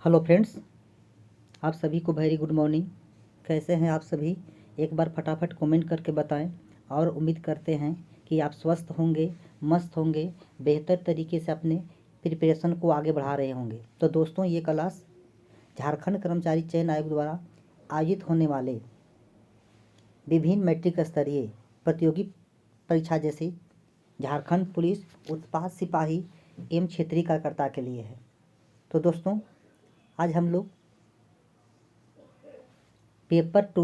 Hello friends, आप सभी को वेरी गुड मॉर्निंग। कैसे हैं आप सभी? एक बार फटाफट कमेंट करके बताएं और उम्मीद करते हैं कि आप स्वस्थ होंगे, मस्त होंगे, बेहतर तरीके से अपने प्रिपरेशन को आगे बढ़ा रहे होंगे। तो दोस्तों, ये क्लास झारखंड कर्मचारी चयन आयोग द्वारा आयोजित होने वाले विभिन्न मैट्रिक स्तरीय प्रतियोगी परीक्षा जैसे झारखंड पुलिस, उत्पाद सिपाही एवं क्षेत्रीय कार्यकर्ता के लिए है। तो दोस्तों, आज हम लोग पेपर 2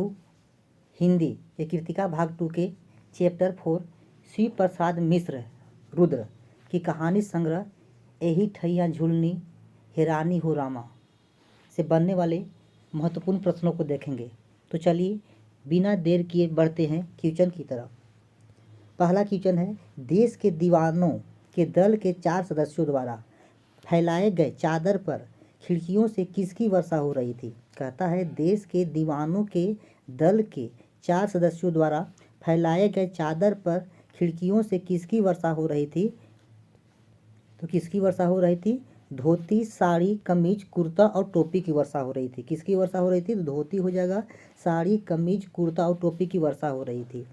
हिंदी ये कृतिका भाग 2 के चैप्टर 4 शिव प्रसाद मिश्र रुद्र की कहानी संग्रह एही ठैया झूलनी हेरानी हो रामा से बनने वाले महत्वपूर्ण प्रश्नों को देखेंगे। तो चलिए बिना देर किए बढ़ते हैं क्वेश्चन की तरफ। पहला क्वेश्चन है, देश के दीवानों के दल के 4 सदस्यों द्वारा फैलाए गए चादर पर खिड़कियों से किसकी वर्षा हो रही थी? कहता है देश के दीवानों के दल के 4 सदस्यों द्वारा फैलाए गए चादर पर खिड़कियों से किसकी वर्षा हो रही थी? तो किसकी वर्षा हो रही थी? धोती, साड़ी, कमीज, कुर्ता और टोपी की वर्षा हो रही थी। किसकी वर्षा हो रही थी? तो धोती हो जाएगा, साड़ी, कमीज, कुर्ता और टोपी की वर्षा हो रही थी।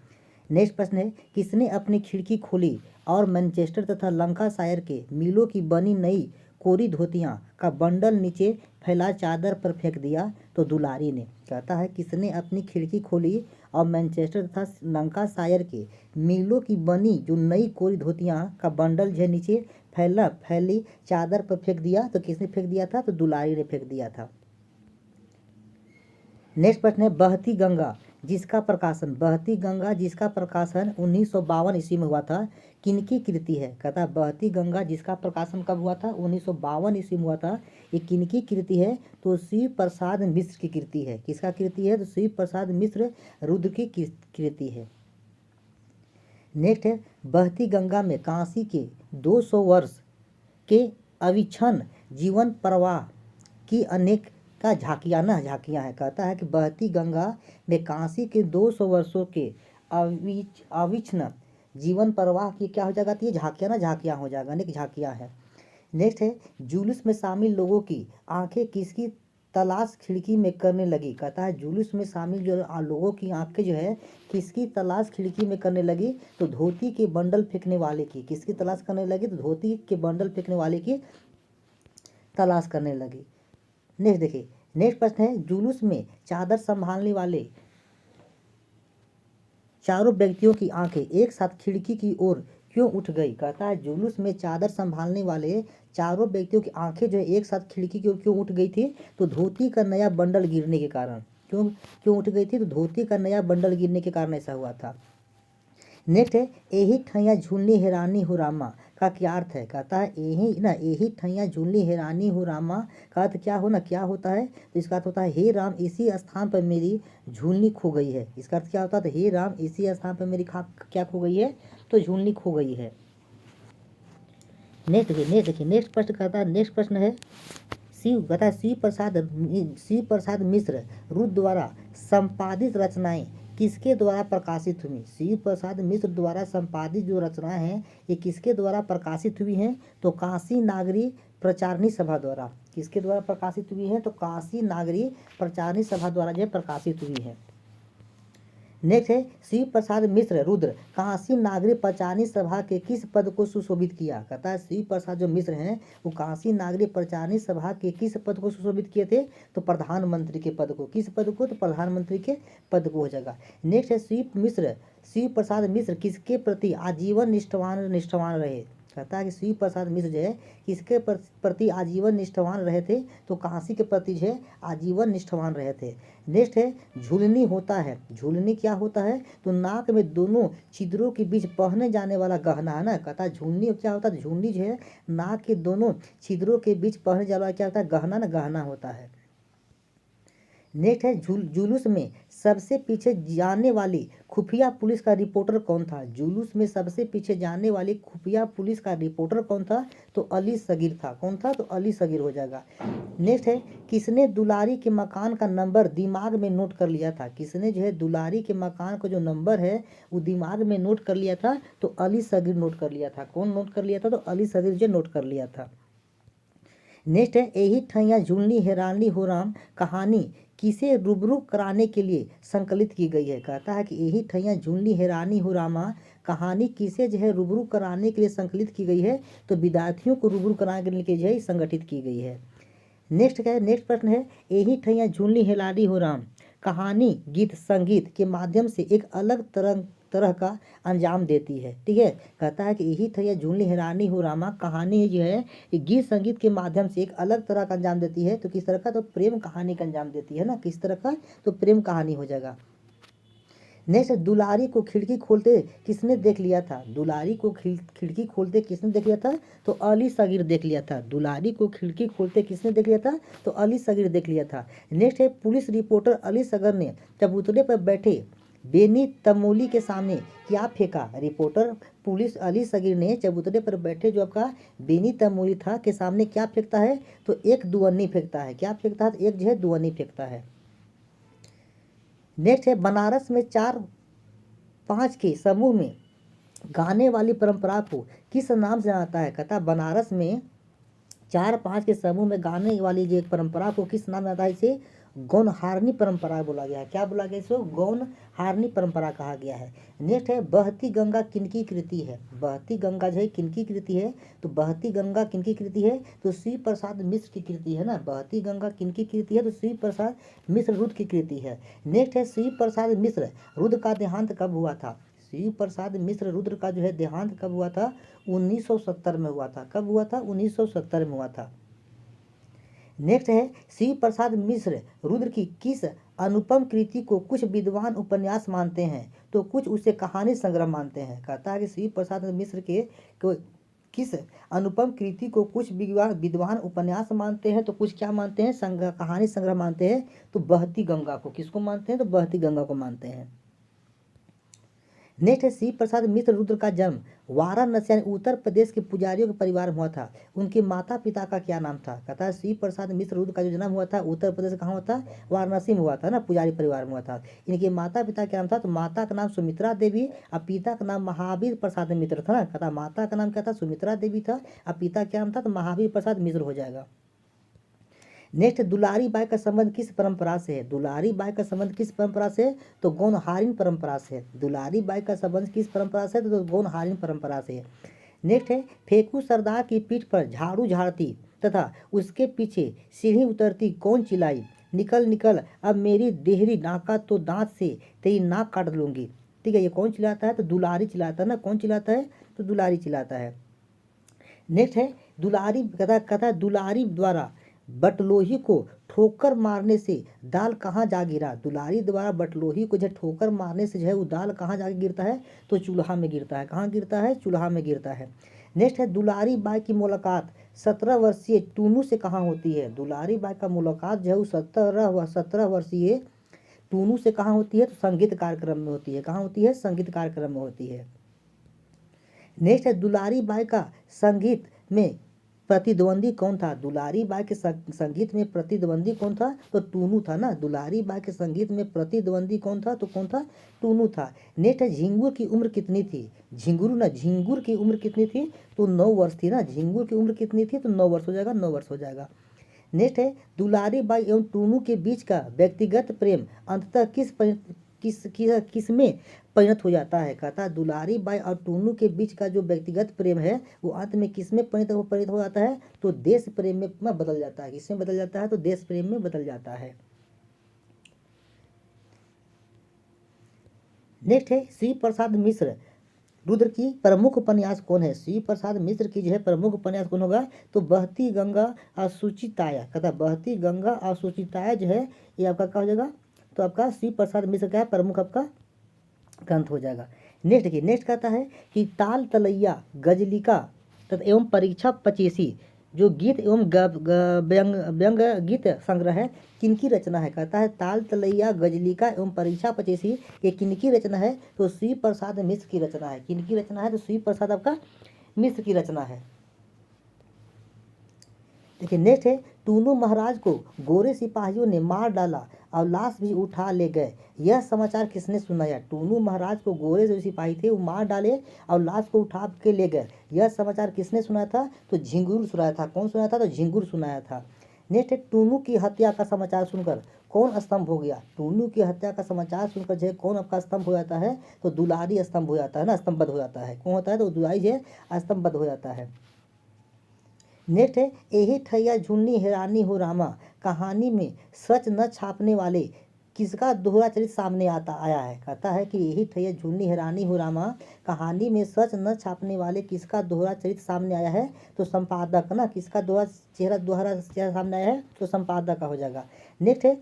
नेक्स्ट प्रश्न है, किसने अपनी खिड़की खोली और मैनचेस्टर तथा लंकाशायर के मिलों की बनी नई कोरी धोतियां का बंडल नीचे फैला चादर पर फेंक दिया? तो दुलारी ने। कहता है किसने अपनी खिड़की खोली और मैनचेस्टर तथा लंकाशायर के मिलों की बनी जो नई कोरी धोतियां का बंडल जो नीचे फैली चादर पर फेंक दिया? तो किसने फेंक दिया था? तो दुलारी ने फेंक दिया था। नेक्स्ट प्रश्न है, बहती गंगा जिसका प्रकाशन 1952 ईस्वी में हुआ था, किनकी कृति है? कहता है बहती गंगा जिसका प्रकाशन कब हुआ था? 1952 ईस्वी में हुआ था। ये किनकी कृति है? तो शिव प्रसाद मिश्र की कृति है। किसका कृति है? तो शिव प्रसाद मिश्र रुद्र की कृति है। नेक्स्ट है, बहती गंगा में काशी के 200 वर्ष के अविच्छिन्न जीवन प्रवाह की अनेक का झांकियाँ है। कहता है कि बहती गंगा में काशी के 200 वर्षों के अविच्छिन्न जीवन प्रवाह की क्या हो जाएगा? ये झांकियाँ हो जाएगा, अनेक झांकियाँ हैं। नेक्स्ट है, जुलूस में शामिल लोगों की आंखें किसकी तलाश खिड़की में करने लगी? कहता है जुलूस में शामिल जो लोगों की आंखें जो है किसकी तलाश खिड़की में करने लगी? तो धोती के बंडल फेंकने वाले की। किसकी तलाश करने लगी? तो धोती के बंडल फेंकने वाले की तलाश करने लगी। नेक्स्ट देखिए, नेक्स्ट प्रश्न है, जुलूस में चादर संभालने वाले चारों व्यक्तियों की आंखें एक साथ खिड़की की ओर क्यों उठ गई? कहता है जुलूस में चादर संभालने वाले चारों व्यक्तियों की आंखें जो है एक साथ खिड़की की ओर क्यों उठ गई थी? तो धोती का नया बंडल गिरने के कारण। क्यों क्यों उठ गई थी? तो धोती का नया बंडल गिरने के कारण ऐसा हुआ था। नेक्स्ट है, एही ठैया झूलनी हेरानी हो रामा का क्या अर्थ है? कहता है एही ठैया झूलनी हेरानी हो रामा का अर्थ क्या होता है? तो इसका अर्थ होता है हे राम इसी स्थान पर मेरी झूलनी खो गई है। इसका अर्थ क्या होता है? तो हे राम इसी स्थान पर मेरी क्या खो गई है? तो झूलनी खो गई है। नेक्स्ट प्रश्न कहता है, नेक्स्ट प्रश्न है, शिव प्रसाद मिश्र रुद्र द्वारा संपादित रचनाएं किसके द्वारा प्रकाशित हुई? शिव प्रसाद मिश्र द्वारा संपादित जो रचनाएं हैं ये किसके द्वारा प्रकाशित हुई हैं? तो काशी नागरी प्रचारणी सभा द्वारा। किसके द्वारा प्रकाशित हुई है? तो काशी नागरी प्रचारणी सभा द्वारा जो प्रकाशित हुई है। नेक्स्ट है, शिव प्रसाद मिश्र रुद्र काशी नागरी प्रचारणी सभा के किस पद को सुशोभित किया? कहता है शिव प्रसाद जो मिश्र हैं वो काशी नागरी प्रचारणी सभा के किस पद को सुशोभित किए थे? तो प्रधानमंत्री के पद को। किस पद को? तो प्रधानमंत्री के पद को हो जाएगा। नेक्स्ट है, शिव प्रसाद मिश्र किसके प्रति आजीवन निष्ठावान रहे? कहता है कि शिव प्रसाद मिश्र जो है किसके प्रति आजीवन निष्ठावान रहे थे? तो काशी के प्रति जो है आजीवन निष्ठावान रहे थे। नेक्स्ट है, झूलनी होता है। झूलनी क्या होता है? तो नाक में दोनों छिद्रों के बीच पहने जाने वाला गहना है ना। कहता है झूलनी क्या होता है? झूलनी जो है नाक के दोनों छिद्रों के बीच पहने जाने वाला क्या होता है? गहना होता है। नेक्स्ट है, जुलूस में सबसे पीछे जाने वाली खुफिया पुलिस का रिपोर्टर कौन था? जुलूस में सबसे पीछे जाने वाली खुफिया पुलिस का रिपोर्टर कौन था? तो अली सगीर था। कौन था? तो अली सगीर हो जाएगा। नेक्स्ट है, किसने दुलारी के मकान का नंबर दिमाग में नोट कर लिया था? किसने जो है दुलारी के मकान का जो नंबर है वो दिमाग में नोट कर लिया था? तो अली सगीर नोट कर लिया था। कौन नोट कर लिया था? तो अली सगीर जो नोट कर लिया था। नेक्स्ट है यही ठैया झूलनी हैरानी हो राम कहानी किसे रूबरू कराने के लिए संकलित की गई है। कहता है कि यही ठैया झूलनी हैरानी हो रामा कहानी किसे जो है रूबरू कराने के लिए संकलित की गई है, तो विद्यार्थियों को रूबरू कराने के लिए जो है संगठित की गई है। नेक्स्ट क्या है, नेक्स्ट प्रश्न है यही ठैया झूलनी हैरानी हो राम कहानी गीत संगीत के माध्यम से एक अलग तरह का अंजाम देती है। ठीक है, कहता है कि यही ठैया झूलनी हैरानी हो रामा कहानी जो है ये गीत संगीत के माध्यम से एक अलग तरह का अंजाम देती है। तो किस तरह का, तो प्रेम कहानी का अंजाम देती है ना, किस तरह का, तो प्रेम कहानी हो जाएगा। नेक्स्ट, दुलारी को खिड़की खोलते किसने देख लिया था। दुलारी को खिड़की खोलते किसने देख लिया था, तो अली सगीर देख लिया था। दुलारी को खिड़की खोलते किसने देख लिया था, तो अली सगीर देख लिया था। नेक्स्ट है पुलिस रिपोर्टर अली सगर ने चबूतरे पर बैठे बेनी तमोली के सामने क्या फेंका। रिपोर्टर पुलिस अली सगीर ने चबूतरे पर बैठे जो आपका बेनी तमोली था के सामने क्या फेंकता है, तो एक दुअन्नी फेंकता है। क्या फेंकता है, तो एक जो है दुअन्नी फेंकता है। नेक्स्ट है बनारस में 4-5 के समूह में गाने वाली परंपरा को किस नाम से जाना जाता है। कहता है बनारस में 4-5 के समूह में गाने वाली जो एक परंपरा को किस नाम से जाता है, इसे गौनहारनी परंपरा बोला गया है। क्या बोला गया, इसको गौनहारनी परंपरा कहा गया है। नेक्स्ट है बहती गंगा किनकी कृति है। बहती गंगा जो है किनकी कृति है, तो बहती गंगा किनकी कृति है, तो श्री प्रसाद मिश्र की कृति है ना। बहती गंगा किनकी कृति है, तो श्री प्रसाद मिश्र रुद्र की कृति है। नेक्स्ट है श्री प्रसाद मिश्र रुद्र का देहांत कब हुआ था। श्री प्रसाद मिश्र रुद्र का जो है देहांत कब हुआ था, 1970 में हुआ था। कब हुआ था, 1970 में हुआ था। नेक्स्ट है श्री प्रसाद मिश्र रुद्र की किस अनुपम कृति को कुछ विद्वान उपन्यास मानते हैं, तो कुछ उसे कहानी संग्रह मानते हैं। कहता है कि श्री प्रसाद मिश्र के किस अनुपम कृति को कुछ विद्वान उपन्यास मानते हैं, तो कुछ क्या मानते हैं, कहानी संग्रह मानते हैं। तो बहती गंगा को किसको मानते हैं, तो बहती गंगा को मानते हैं। नेक्स्ट है श्री प्रसाद मिश्र रुद्र का जन्म वाराणसी यानी उत्तर प्रदेश के पुजारियों के परिवार में हुआ था। उनके माता पिता का क्या नाम था। कहता है श्री प्रसाद मिश्र रुद्र का जो जन्म हुआ था उत्तर प्रदेश कहाँ हुआ था, वाराणसी में हुआ था ना, पुजारी परिवार में हुआ था। इनके माता पिता क्या नाम था, तो माता का नाम सुमित्रा देवी और पिता का नाम महावीर प्रसाद मिश्र था ना। कहता माता का नाम क्या था, सुमित्रा देवी था और पिता क्या नाम था, तो महावीर प्रसाद मिश्र हो जाएगा। नेक्स्ट दुलारी बाई का संबंध किस परंपरा से है। दुलारी बाई का संबंध किस परंपरा से, तो गौनहारिन परंपरा से है। दुलारी बाई का संबंध किस परंपरा से, तो गौनहारिन परंपरा से है। नेक्स्ट है फेकू सरदार की पीठ पर झाड़ू झाड़ती तथा उसके पीछे सीढ़ी उतरती कौन चिल्लाई, निकल निकल अब मेरी देहरी नाका तो दांत से तेरी नाक काट लूंगी। ठीक है, ये कौन चिल्लाता है, तो दुलारी चिल्लाता है ना। कौन चिल्लाता है, तो दुलारी चिल्लाता है। नेक्स्ट है दुलारी कथा दुलारी द्वारा बटलोही को ठोकर मारने से दाल कहाँ जा गिरा। दुलारी द्वारा बटलोही को जो ठोकर मारने से जो है वो दाल कहाँ जाके गिरता है, तो चूल्हा में गिरता है। कहाँ गिरता है, चूल्हा में गिरता है। नेक्स्ट है दुलारी बाई की मुलाकात 17 वर्षीय टूनू से कहाँ होती है। दुलारी बाई का मुलाकात जो है वो 17 वर्षीय टूनू से कहाँ होती है, तो संगीत कार्यक्रम में होती है। कहाँ होती है, संगीत कार्यक्रम में होती है। नेक्स्ट है दुलारी बाई का संगीत में प्रतिद्वंदी कौन था। दुलारी बाई के संगीत में प्रतिद्वंदी कौन था, तो टूनू था ना। दुलारी बाई के संगीत में प्रतिद्वंदी कौन था, तो कौन था, टूनू था। नेक्स्ट है झिंगुर की उम्र कितनी थी। झिंगुर की उम्र कितनी थी, तो 9 वर्ष थी ना। झिंगुर की उम्र कितनी थी, तो 9 वर्ष हो जाएगा, 9 वर्ष हो जाएगा। नेक्स्ट है दुलारी बाई एवं टूनू के बीच का व्यक्तिगत प्रेम अंततः किस में परिणत हो जाता है। कहता है दुलारी बाई और टूनू के बीच का जो व्यक्तिगत प्रेम है वो अंत में किस में परिणत हो जाता है, तो देश प्रेम में बदल जाता है। किसमें बदल जाता है, तो देश प्रेम में बदल जाता है। नेक्स्ट है श्री प्रसाद मिश्र रुद्र की प्रमुख उपन्यास कौन है। श्री प्रसाद मिश्र की जो है प्रमुख उपन्यास कौन होगा, तो बहती गंगा असूचिताया। कहता बहती गंगा असूचिताया जो है ये आपका क्या हो जाएगा, तो आपका श्री प्रसाद मिश्र का प्रमुख आपका ग्रंथ हो जाएगा। नेक्स्ट देखिए, नेक्स्ट कहता है कि ताल तलैया गजलिका तथा एवं परीक्षा पचीसी जो गीत एवं व्यंग गीत संग्रह है किनकी रचना है। कहता है ताल तलैया गजलिका एवं परीक्षा पचीसी ये किनकी रचना है, तो श्री प्रसाद मिश्र की रचना है। किनकी रचना है, तो श्री प्रसाद आपका मिश्र की रचना है। देखिए नेक्स्ट है टूनू महाराज को गोरे सिपाहियों ने मार डाला और लाश भी उठा ले गए। यह समाचार किसने सुनाया? टूनू महाराज को गोरे जो सिपाही थे वो मार डाले और लाश को उठा के ले गए। यह समाचार किसने सुनाया था? तो झिंगुर सुनाया था। कौन सुनाया था? तो झिंगुर सुनाया था। नेक्स्ट है, टूनू की हत्या का समाचार सुनकर कौन स्तंभ हो गया? टूनू की हत्या का समाचार सुनकर जो है कौन आपका स्तंभ हो जाता है? तो दुलारी स्तंभ हो जाता है ना, स्तंभबद्ध हो जाता है। कौन होता है? तो दुलारी जो है स्तंभबद्ध हो जाता है। नेक्स्ट है, यही ठैया झुन्नी हैरानी हो रामा कहानी में सच न छापने वाले किसका दोहरा चरित्र सामने आया है? कहता है कि यही ठैया झुन्नी हैरानी हो रामा कहानी में सच न छापने वाले किसका दोहरा चरित्र सामने आया है? तो संपादक ना, किसका दोहरा चेहरा सामने आया है? तो संपादक का हो जाएगा। नेक्स्ट है,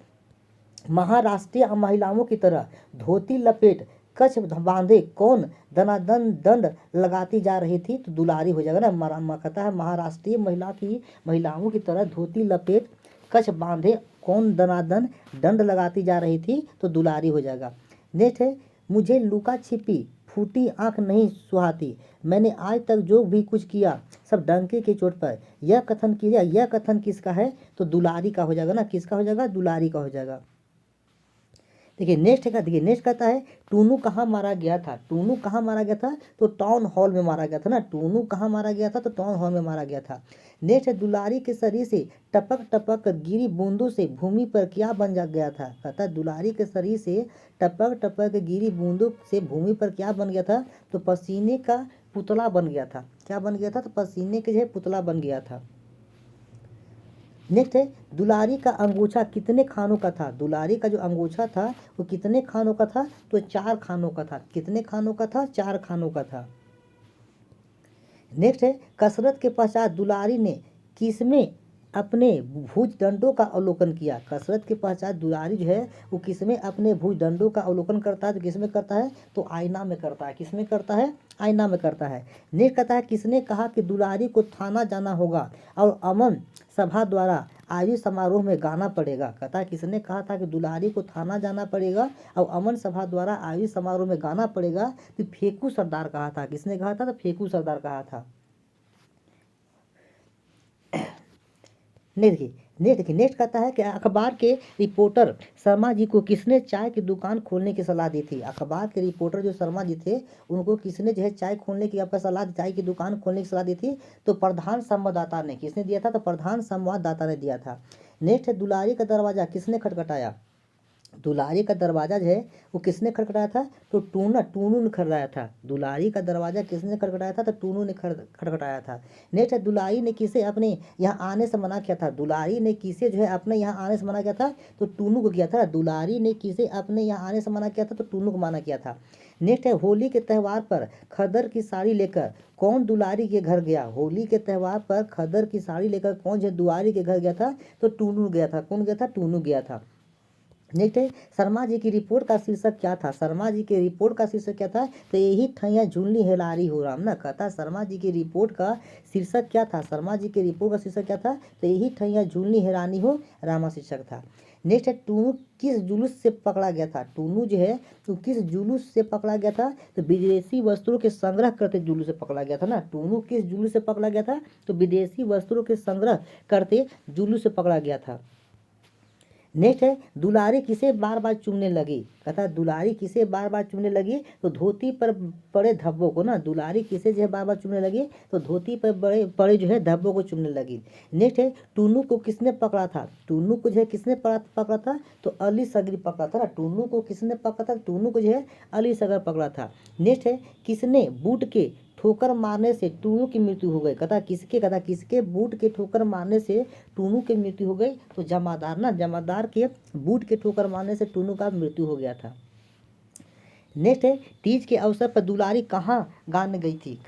महाराष्ट्रीय महिलाओं की तरह धोती लपेट कच्छ बांधे कौन दनादन दंड लगाती जा रही थी? तो दुलारी हो जाएगा ना। कहता है महाराष्ट्रीय महिलाओं की तरह धोती लपेट कच्छ बांधे कौन दनादन दंड लगाती जा रही थी? तो दुलारी हो जाएगा। नेक्स्ट है, मुझे लुका छिपी फूटी आंख नहीं सुहाती, मैंने आज तक जो भी कुछ किया सब डंके की चोट पर। यह कथन किसका है? तो दुलारी का हो जाएगा ना। किसका हो जाएगा? दुलारी का हो जाएगा। देखिए नेक्स्ट कहता है टूनू कहाँ मारा गया था? टूनू कहाँ मारा गया था? तो टाउन हॉल में मारा गया था ना। टूनू कहाँ मारा गया था? तो टाउन हॉल में मारा गया था। नेक्स्ट है, दुलारी के शरीर से टपक टपक गिरी बूंदों से भूमि पर क्या बन जा गया था? कहता है दुलारी के शरीर से टपक टपक गिरी बूंदों से भूमि पर क्या बन गया था? तो पसीने का पुतला बन गया था। क्या बन गया था? तो पसीने के जो है पुतला बन गया था। नेक्स्ट है, दुलारी का अंगूछा कितने खानों का था? दुलारी का जो अंगूछा था वो कितने खानों का था? तो 4 खानों का था। कितने खानों का था? 4 खानों का था। नेक्स्ट है, कसरत के पश्चात दुलारी ने किसमें अपने भुजदंडों का अवलोकन किया? कसरत के पश्चात दुलारी जो है वो किसमें अपने भुजदंडों का अवलोकन करता है? तो किसमें करता है? तो आईना में करता है। किसमें करता है? आईना में करता है। नेक्स्ट कहता है, किसने कहा कि दुलारी को थाना जाना होगा और अमन सभा द्वारा आयोजित समारोह में गाना पड़ेगा? कहता है किसने कहा था कि दुलारी को थाना जाना पड़ेगा और अमन सभा द्वारा आयोजित समारोह में गाना पड़ेगा? तो फेकू सरदार कहा था। किसने कहा था? तो फेकू सरदार कहा था। नेक्स्ट कहता है कि अखबार के रिपोर्टर शर्मा जी को किसने चाय की दुकान खोलने की सलाह दी थी? अखबार के रिपोर्टर जो शर्मा जी थे उनको किसने जो है चाय खोलने की आपका चाय की दुकान खोलने की सलाह दी थी? तो प्रधान संवाददाता ने। किसने दिया था? तो प्रधान संवाददाता ने दिया था। नेक्स्ट है, दुलारी का दरवाजा किसने खटखटाया? दुलारी का दरवाजा जो है वो किसने खटखटाया था? तो टूनू ने खटखटाया था। दुलारी का दरवाजा किसने खटखटाया था? तो टूनू ने खटखटाया था। नेक्स्ट है, दुलारी ने किसे अपने यहाँ आने से मना किया था? दुलारी ने किसे जो है अपने यहाँ आने से मना किया था? तो टूनू को किया था। दुलारी ने किसे अपने यहाँ आने से मना किया था? तो टूनू को मना किया था। नेक्स्ट है, होली के त्यौहार पर खदर की साड़ी लेकर कौन दुलारी के घर गया? होली के त्यौहार पर खदर की साड़ी लेकर कौन जो दुलारी के घर गया था? तो टूनू गया था। कौन गया था? टूनू गया था। नेक्स्ट है, शर्मा जी की रिपोर्ट का शीर्षक क्या था? शर्मा जी की रिपोर्ट का शीर्षक क्या था? तो यही ठैया झुन्नी हेलारी हो राम ना। कहता है शर्मा जी की रिपोर्ट का शीर्षक क्या था? शर्मा जी की रिपोर्ट का शीर्षक क्या था? तो यही ठैया झुन्नी हैरानी हो रामा शीर्षक था। नेक्स्ट है, टूनू किस जुलूस से पकड़ा गया था? टूनू जो है तो किस जुलूस से पकड़ा गया था? तो विदेशी वस्त्रों के संग्रह करते जुलूस से पकड़ा गया था ना। टूनू किस जुलूस से पकड़ा गया था? तो विदेशी वस्त्रों के संग्रह करते जुलूस से पकड़ा गया था। नेक्स्ट है, दुलारी किसे बार बार चूमने लगी? कहता है दुलारी किसे बार बार चूमने लगी? तो धोती पर पड़े धब्बों को ना। दुलारी किसे जो है बार बार चूमने लगी? तो धोती पर बड़े पड़े जो है धब्बों को चूमने लगी। नेक्स्ट है, टूनू को किसने पकड़ा था? टूनू को जो है किसने पकड़ा था? तो अली सगरी पकड़ा था ना। टूनू को किसने पकड़ा था? टूनू को जो है अली सगर पकड़ा था। नेक्स्ट है, किसने बूट के ठोकर मारने से टूनू की मृत्यु हो गई? कहता किसके बूट के ठोकर मारने से टूनू की मृत्यु हो गई? तो जमादार ना। जमादार के बूट के ठोकर मारने से टूनू का मृत्यु हो गया था। नेक्स्ट है, तीज के अवसर पर दुलारी कहाँ गाने गई थी?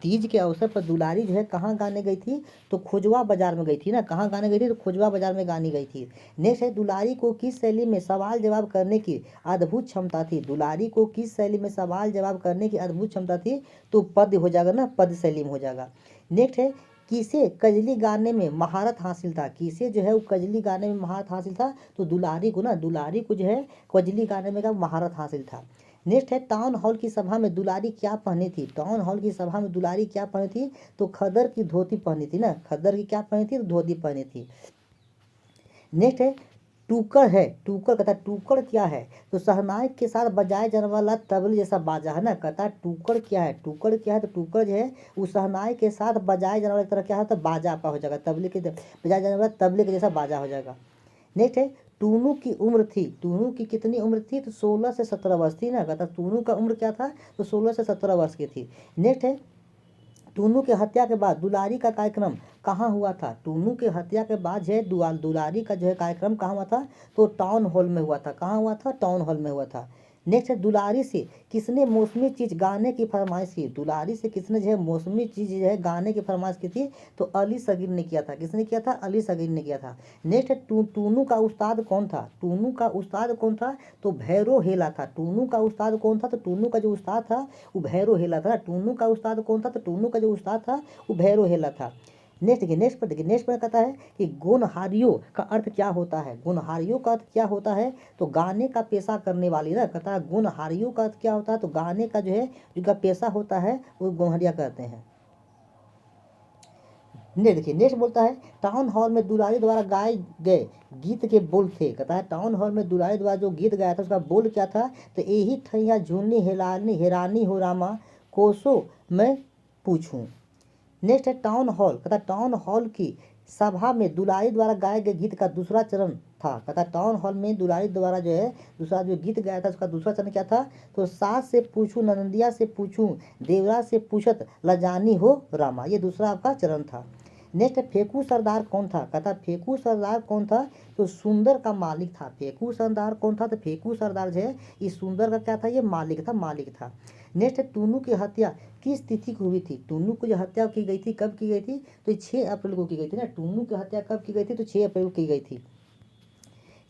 तीज के अवसर पर दुलारी जो है कहाँ गाने गई थी? तो खोजवा बाजार में गई थी ना। कहाँ गाने गई थी? तो खोजवा बाजार में गाने गई थी। नेक्स्ट है, दुलारी को किस शैली में सवाल जवाब करने की अद्भुत क्षमता थी? दुलारी को किस शैली में सवाल जवाब करने की अद्भुत क्षमता थी? तो पद्य हो जाएगा ना, पद्य शैली में हो जाएगा। नेक्स्ट है, किसे कजली गाने में महारत हासिल था? किसे जो है वो कजली गाने में महारत हासिल था? तो दुलारी को ना। दुलारी को जो है कजली गाने में का महारत हासिल था। नेक्स्ट है, टाउन हॉल की सभा में दुलारी क्या पहनी थी? टाउन हॉल की सभा में दुलारी क्या पहनी थी? तो खदर की धोती पहनी थी ना। खदर की क्या पहनी थी? तो धोती पहनी थी। नेक्स्ट है टूकड़ है। टूकड़ कहता है टूकड़ क्या है, तो शहनाई के साथ बजाए जाने वाला तबले जैसा बाजा है ना। कहता है टूकड़ क्या है, टूकड़ क्या है, तो टूकड़ जो है वो शहनाई के साथ बजाए जाने वाला एक तरह क्या है, तो बाजा आपका हो जाएगा, तबले के बजाए जाने वाला तबले के जैसा बाजा हो जाएगा। नेक्स्ट है टूनू की उम्र थी। टूनू की कितनी उम्र थी, तो 16 से 17 वर्ष थी ना। कहता टूनू का उम्र क्या था, तो 16 से 17 वर्ष की थी। नेक्स्ट है टूनू की हत्या के बाद दुलारी का कार्यक्रम कहाँ हुआ था। टूनू की हत्या के बाद जो है दुलारी का जो है कार्यक्रम कहाँ हुआ था, तो टाउन हॉल में हुआ था। कहाँ हुआ था, टाउन हॉल में हुआ था। नेक्स्ट है दुलारी से किसने मौसमी चीज गाने की फरमाइश की। दुलारी से किसने जो है मौसमी चीज जो है गाने की फरमाइश की थी, तो अली सगीर ने किया था। किसने किया था, अली सगीर ने किया था। नेक्स्ट है टूनू का उस्ताद कौन था। टूनू का उस्ताद कौन था, तो भैरो हेला था। टूनू का उस्ताद कौन था, तो टूनू का जो उस्ताद था वो भैरो हेला था। टूनू का उस्ताद कौन था, तो टूनू का जो उस्ताद था वो भैरो हेला था। नेक्स्ट देखिए, नेक्स्ट पर कहता है कि गुणहारियों का अर्थ क्या होता है। गुणहारियों का अर्थ क्या होता है, तो गाने का पेशा करने वाली ना। कहता है गुणहारियों का अर्थ क्या होता है, तो गाने का जो है जिनका पेशा होता है वो गुणहारिया कहते हैं। ने देखिए नेक्स्ट बोलता है टाउन हॉल में दुलारी द्वारा गाए गए गीत के बोल थे। कहता है टाउन हॉल में दुलारी द्वारा जो गीत गाया था उसका बोल क्या था, तो यही थैया झूनी हेलानी हेरानी हो रामा कोसो मैं पूछूं। नेक्स्ट है टाउन हॉल। कहता है टाउन हॉल की सभा में दुलारी द्वारा गाए गए गीत का दूसरा चरण था। कहता है टाउन हॉल में दुलारी द्वारा जो है दूसरा जो गीत गाया था उसका दूसरा चरण क्या था, तो सास से पूछूं नंदिया से पूछूं देवरा से पूछत लजानी हो रामा, ये दूसरा आपका चरण था। नेक्स्ट है फेकू सरदार कौन था। कहता फेकू सरदार कौन था, तो सुंदर का मालिक था। फेकू सरदार कौन था, तो फेकू सरदार जो है इस सुंदर का क्या था, ये मालिक था। नेक्स्ट है टूनू की हत्या किस तिथि को हुई थी। टूनू की जो हत्या की गई थी कब की गई थी, तो 6 अप्रैल को की गई थी ना। टूनू की हत्या कब की गई थी, तो 6 अप्रैल को की गई थी।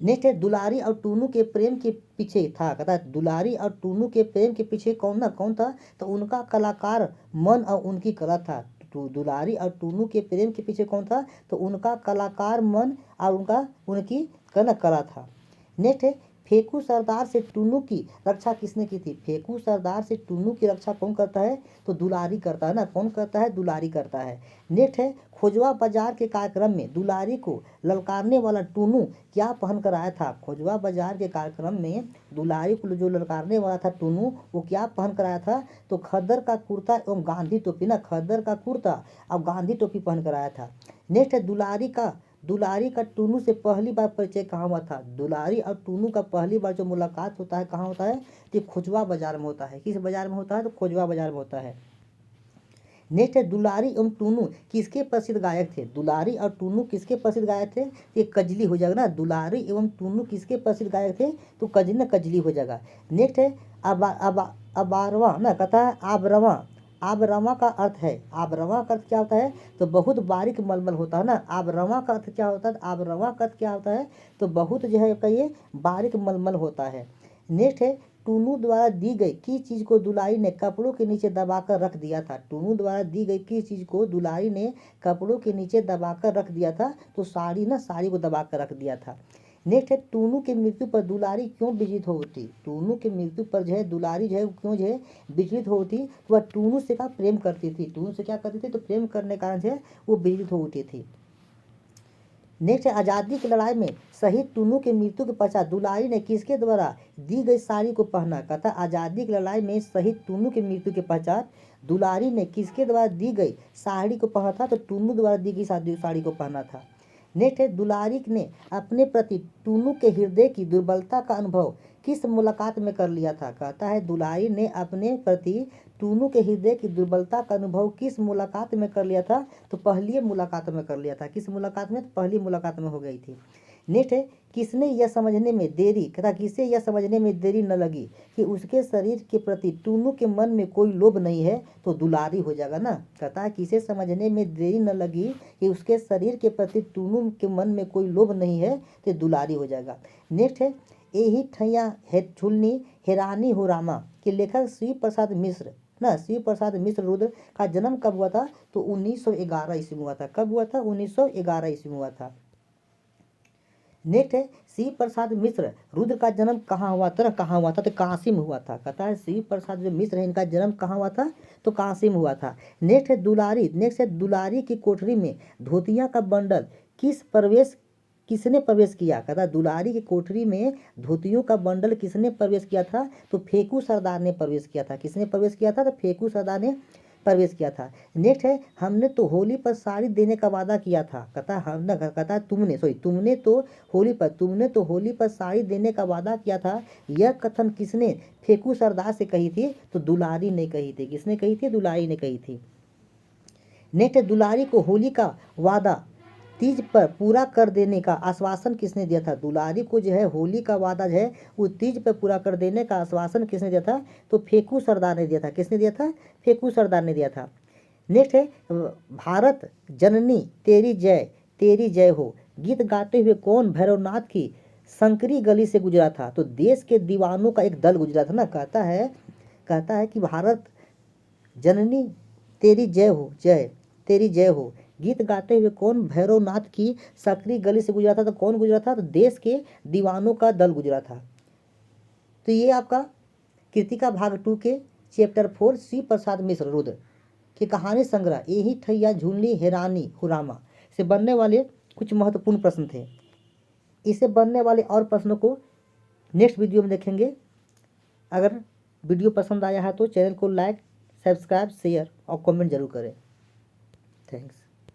नेक्स्ट है दुलारी और टूनू के प्रेम के पीछे था। कहता है दुलारी और टूनू के प्रेम के पीछे कौन था, तो उनका कलाकार मन और उनकी कला था। तो दुलारी और टूनू के प्रेम के पीछे कौन था, तो उनका कलाकार मन और उनकी कला था। नेक्स्ट है फेकू सरदार से टूनू की रक्षा किसने की थी। फेकू सरदार से टूनू की रक्षा कौन करता है, तो दुलारी करता है ना। कौन करता है, दुलारी करता है। नेक्स्ट है खोजवा बाजार के कार्यक्रम में दुलारी को ललकारने वाला टूनू क्या पहन कर आया था। खोजवा बाजार के कार्यक्रम में दुलारी को जो ललकारने वाला था टूनू वो क्या पहन कर आया था, तो खद्दर का कुर्ता एवं गांधी टोपी ना। खद्दर का कुर्ता और गांधी टोपी पहन कर आया था। नेक्स्ट है दुलारी का टूनू से पहली बार परिचय कहाँ हुआ था। दुलारी और टूनू का पहली बार जो मुलाकात होता है कहाँ होता है, तो खोजवा बाजार में होता है। किस बाजार में होता है, तो खोजवा बाजार में होता है। नेक्स्ट है दुलारी एवं टूनू किसके प्रसिद्ध गायक थे। दुलारी और टूनू किसके प्रसिद्ध गायक थे, ये कजली हो जाएगा ना। दुलारी एवं टूनू किसके प्रसिद्ध गायक थे, तो कजली हो जाएगा। नेक्स्ट है अबारवा ना। कहता है आबरवा। आबरवा का अर्थ है, आबरवा का अर्थ क्या होता है, तो बहुत बारीक मलमल होता है ना। आबरवा का अर्थ क्या होता है, आबरवा का अर्थ क्या होता है, तो बहुत जो है कहिए बारीक मलमल होता है। नेक्स्ट है टूनू द्वारा दी गई किस चीज़ को दुलारी ने कपड़ों के नीचे दबाकर रख दिया था। टूनू द्वारा दी गई किस चीज़ को दुलारी ने कपड़ों के नीचे दबाकर रख दिया था, तो साड़ी को दबाकर रख दिया था। नेक्स्ट है टूनू की मृत्यु पर दुलारी क्यों विचलित होती। टूनू की मृत्यु पर जो है दुलारी जो है क्यों जो है विचलित होती, तो वह टूनू से क्या प्रेम करती थी। टूनू से क्या करती थी, तो प्रेम करने कारण से वो विचलित हो उठी थी। नेक्स्ट आज़ादी की लड़ाई में शहीद टूनू की मृत्यु के पश्चात दुलारी ने किसके द्वारा दी गई साड़ी को पहना। कहता आज़ादी की लड़ाई में शहीद टूनू की मृत्यु के पश्चात दुलारी ने किसके द्वारा दी गई साड़ी को पहना था, तो टूनू द्वारा दी गई साड़ी को पहना था। नेक्स्ट है दुलारी ने अपने प्रति टूनू के हृदय की दुर्बलता का अनुभव किस मुलाकात में कर लिया था। कहता है दुलारी ने अपने प्रति टूनू के हृदय की दुर्बलता का अनुभव किस मुलाकात में कर लिया था, तो पहली मुलाकात में कर लिया था। किस मुलाकात में, तो पहली मुलाकात में हो गई थी। नेक्स्ट है किसने यह समझने में देरी, कहता किसे यह समझने में देरी न लगी कि उसके शरीर के प्रति टूनू के मन में कोई लोभ नहीं है, तो दुलारी हो जाएगा ना। कहता है किसे समझने में देरी न लगी कि उसके शरीर के प्रति टूनू के मन में कोई लोभ नहीं है, तो दुलारी हो जाएगा। नेक्स्ट है यही ठैया है झुलनी हेरानी हो रामा के लेखक श्री प्रसाद मिश्र ना। श्री प्रसाद मिश्र रुद्र का जन्म कब हुआ था, तो 1911 ईस्वी में हुआ था। कब हुआ था, 1911 ईस्वी में हुआ था। नेक्स्ट है श्री प्रसाद मिश्र रुद्र का जन्म कहाँ हुआ था, तो काशी में हुआ था। कहता है श्री प्रसाद जो मिश्र है इनका जन्म कहाँ हुआ था, तो काशी में हुआ था। नेक्स्ट है दुलारी की कोठरी में धोतिया का बंडल किसने प्रवेश किया? कहता दुलारी की कोठरी में धोतियों का बंडल किसने प्रवेश किया था? तो फेकू सरदार ने प्रवेश किया था। किसने प्रवेश किया था? तो फेकू सरदार ने प्रवेश किया था। नेक्स्ट है, हमने तो होली पर साड़ी देने का वादा किया था। कहता तुमने तो होली पर साड़ी देने का वादा किया था। यह कथन किसने फेकू सरदार से कही थी? तो दुलारी ने कही थी। किसने कही थी? दुलारी ने कही थी। नेक्स्ट, दुलारी को होली का वादा तीज पर पूरा कर देने का आश्वासन किसने दिया था? दुलारी को जो है होली का वादा जो है वो तीज पर पूरा कर देने का आश्वासन किसने दिया था? तो फेकू सरदार ने दिया था। किसने दिया था? फेकू सरदार ने दिया था। नेक्स्ट है, भारत जननी तेरी जय हो गीत गाते हुए कौन भैरवनाथ की संकरी गली से गुजरा था? तो देश के दीवानों का एक दल गुजरा था ना। कहता है कि भारत जननी तेरी जय हो गीत गाते हुए कौन भैरवनाथ की सकरी गली से गुजरा था? तो कौन गुजरा था? तो देश के दीवानों का दल गुजरा था। तो ये आपका कृतिका भाग 2 के चैप्टर 4 श्री प्रसाद मिश्र रुद्र की कहानी संग्रह यही ठैया झूलनी हेरानी हुरामा से बनने वाले कुछ महत्वपूर्ण प्रश्न थे। इससे बनने वाले और प्रश्नों को नेक्स्ट वीडियो में देखेंगे। अगर वीडियो पसंद आया है तो चैनल को लाइक, सब्सक्राइब, शेयर और कमेंट जरूर करें। थैंक्स।